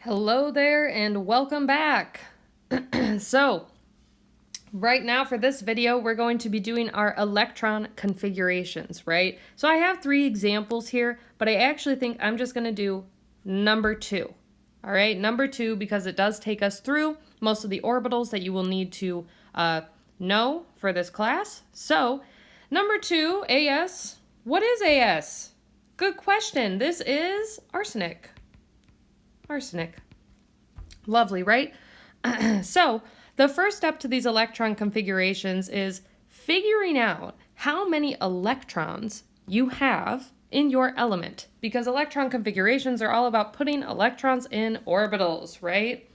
Hello there and welcome back. So, right now for this video, we're going to be doing our electron configurations, right? So I have 3 examples here, but I actually think I'm just going to do number 2. All right, number 2, because it does take us through most of the orbitals that you will need to know for this class. So, number 2, AS. What is AS? Good question. This is arsenic. Arsenic. Lovely, right? So the first step to these electron configurations is figuring out how many electrons you have in your element, because electron configurations are all about putting electrons in orbitals, right?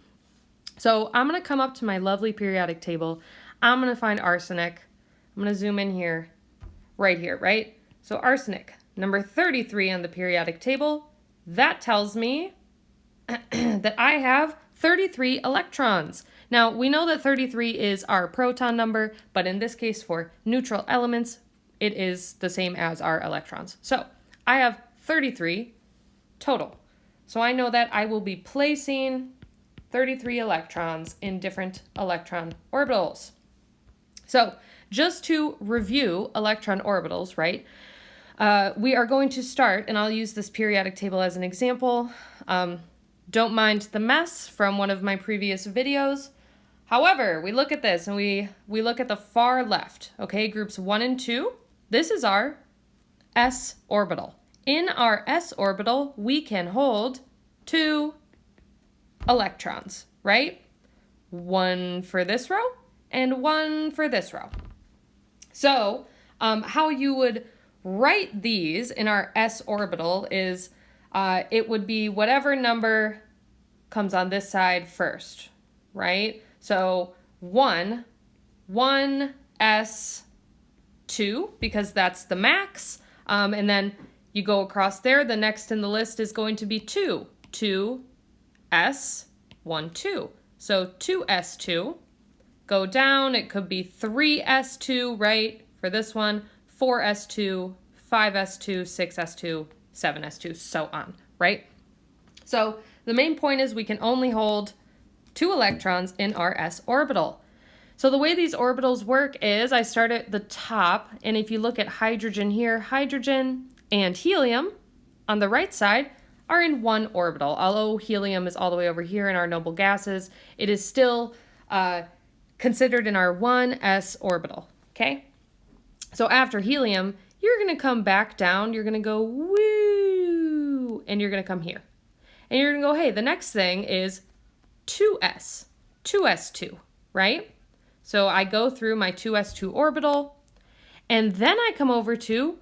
So I'm going to come up to my lovely periodic table. I'm going to find arsenic. I'm going to zoom in here, right here, right? So arsenic, number 33 on the periodic table. That tells me that I have 33 electrons. Now, we know that 33 is our proton number, but in this case for neutral elements, it is the same as our electrons. So I have 33 total. So I know that I will be placing 33 electrons in different electron orbitals. So just to review electron orbitals, right? We are going to start, and I'll use this periodic table as an example. Don't mind the mess from one of my previous videos. However, we look at this and we look at the far left, okay, groups 1 and 2. This is our s orbital. In our s orbital, we can hold 2 electrons, right? 1 for this row and 1 for this row. So, how you would write these in our s orbital is it would be whatever number comes on this side first, right? So 1, 1s2, because that's the max. And then you go across there, the next in the list is going to be 2, 2s, 1, 2. So 2s2. Go down, it could be 3s2, right, for this one, 4s2, 5s2, 6s2, 7s2, so on, right? So the main point is we can only hold 2 electrons in our s orbital. So the way these orbitals work is I start at the top, and if you look at hydrogen here, hydrogen and helium on the right side are in one orbital. Although helium is all the way over here in our noble gases, it is still considered in our 1s orbital, okay? So after helium, you're going to come back down, you're going to go woo, and you're going to come here. And you're going to go, hey, the next thing is 2s2, right? So I go through my 2s2 orbital, and then I come over to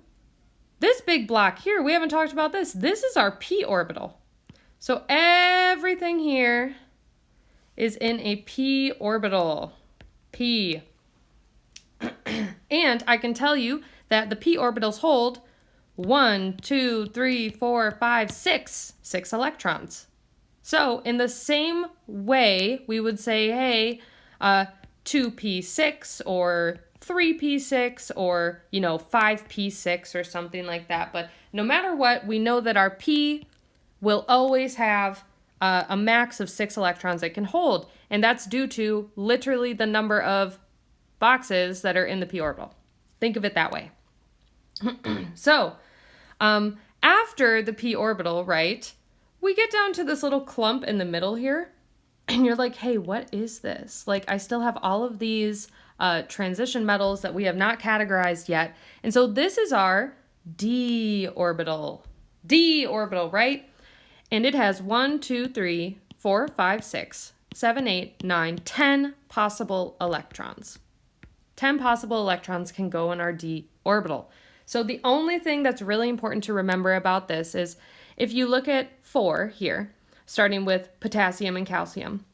this big block here. We haven't talked about this. This is our p orbital. So everything here is in a p orbital. P. And I can tell you that the p orbitals hold 1, 2, 3, 4, 5, 6 electrons. So in the same way, we would say, hey, 2p6 or 3p6 or, 5p6 or something like that. But no matter what, we know that our p will always have a max of 6 electrons it can hold. And that's due to literally the number of boxes that are in the p orbital. Think of it that way. So, after the p orbital, right, we get down to this little clump in the middle here, and you're like, hey, what is this? Like, I still have all of these transition metals that we have not categorized yet, and so this is our d orbital, right? And it has 1, 2, 3, 4, 5, 6, 7, 8, 9, 10 possible electrons. 10 possible electrons can go in our d orbital. So the only thing that's really important to remember about this is if you look at 4 here, starting with potassium and calcium,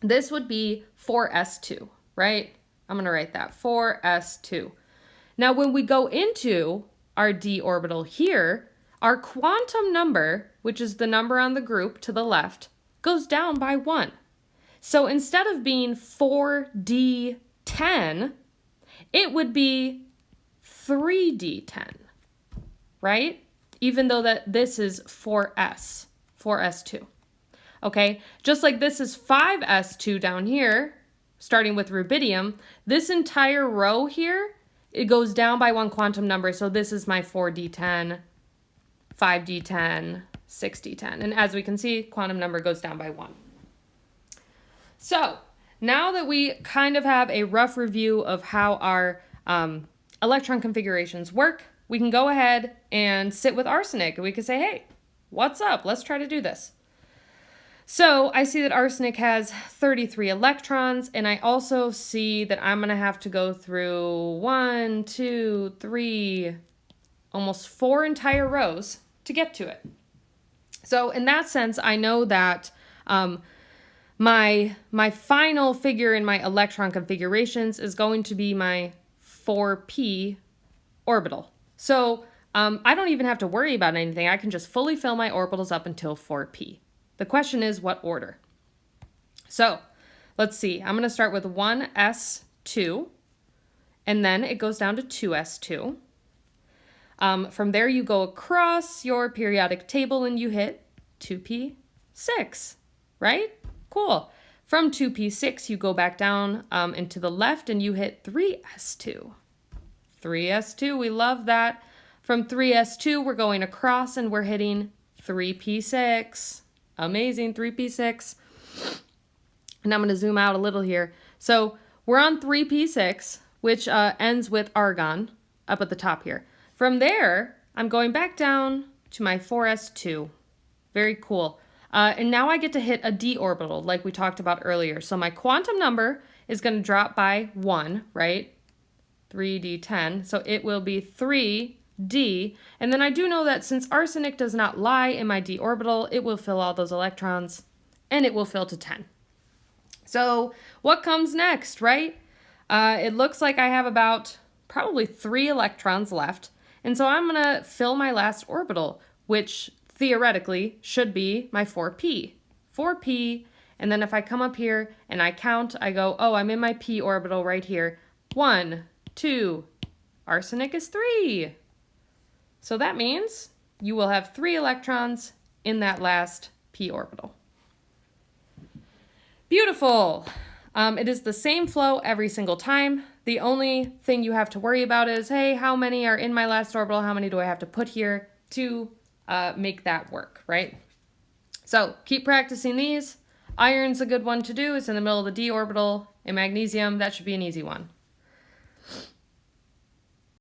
this would be 4s2, right? I'm going to write that, 4s2. Now when we go into our d orbital here, our quantum number, which is the number on the group to the left, goes down by 1. So instead of being 4d10, it would be 3d10, right? Even though that this is 4s2. okay? Just like this is 5s2 down here, starting with rubidium, this entire row here, it goes down by one quantum number. So this is my 4d10, 5d10, 6d10. And as we can see, quantum number goes down by one. So now that we kind of have a rough review of how our electron configurations work, we can go ahead and sit with arsenic and we can say, hey, what's up? Let's try to do this. So I see that arsenic has 33 electrons, and I also see that I'm going to have to go through 1, 2, 3, almost 4 entire rows to get to it. So in that sense, I know that my final figure in my electron configurations is going to be my 4p orbital. So I don't even have to worry about anything. I can just fully fill my orbitals up until 4p. The question is what order? So let's see. I'm going to start with 1s2, and then it goes down to 2s2. From there, you go across your periodic table and you hit 2p6, right? Cool. From 2p6, you go back down and to the left and you hit 3s2. 3s2, we love that. From 3s2, we're going across and we're hitting 3p6. Amazing, 3p6. And I'm going to zoom out a little here. So we're on 3p6, which ends with argon up at the top here. From there, I'm going back down to my 4s2. Very cool. And now I get to hit a d orbital like we talked about earlier. So my quantum number is going to drop by 1, right? 3d10. So it will be 3d. And then I do know that since arsenic does not lie in my d orbital, it will fill all those electrons and it will fill to 10. So what comes next, right? It looks like I have about probably 3 electrons left. And so I'm going to fill my last orbital, which theoretically should be my 4p. 4p, and then if I come up here and I count, I go, oh, I'm in my p orbital right here. 1, 2, arsenic is 3. So that means you will have 3 electrons in that last p orbital. Beautiful. It is the same flow every single time. The only thing you have to worry about is, hey, how many are in my last orbital? How many do I have to put here to make that work, right? So keep practicing these. Iron's a good one to do. It's in the middle of the d orbital. And magnesium, that should be an easy one.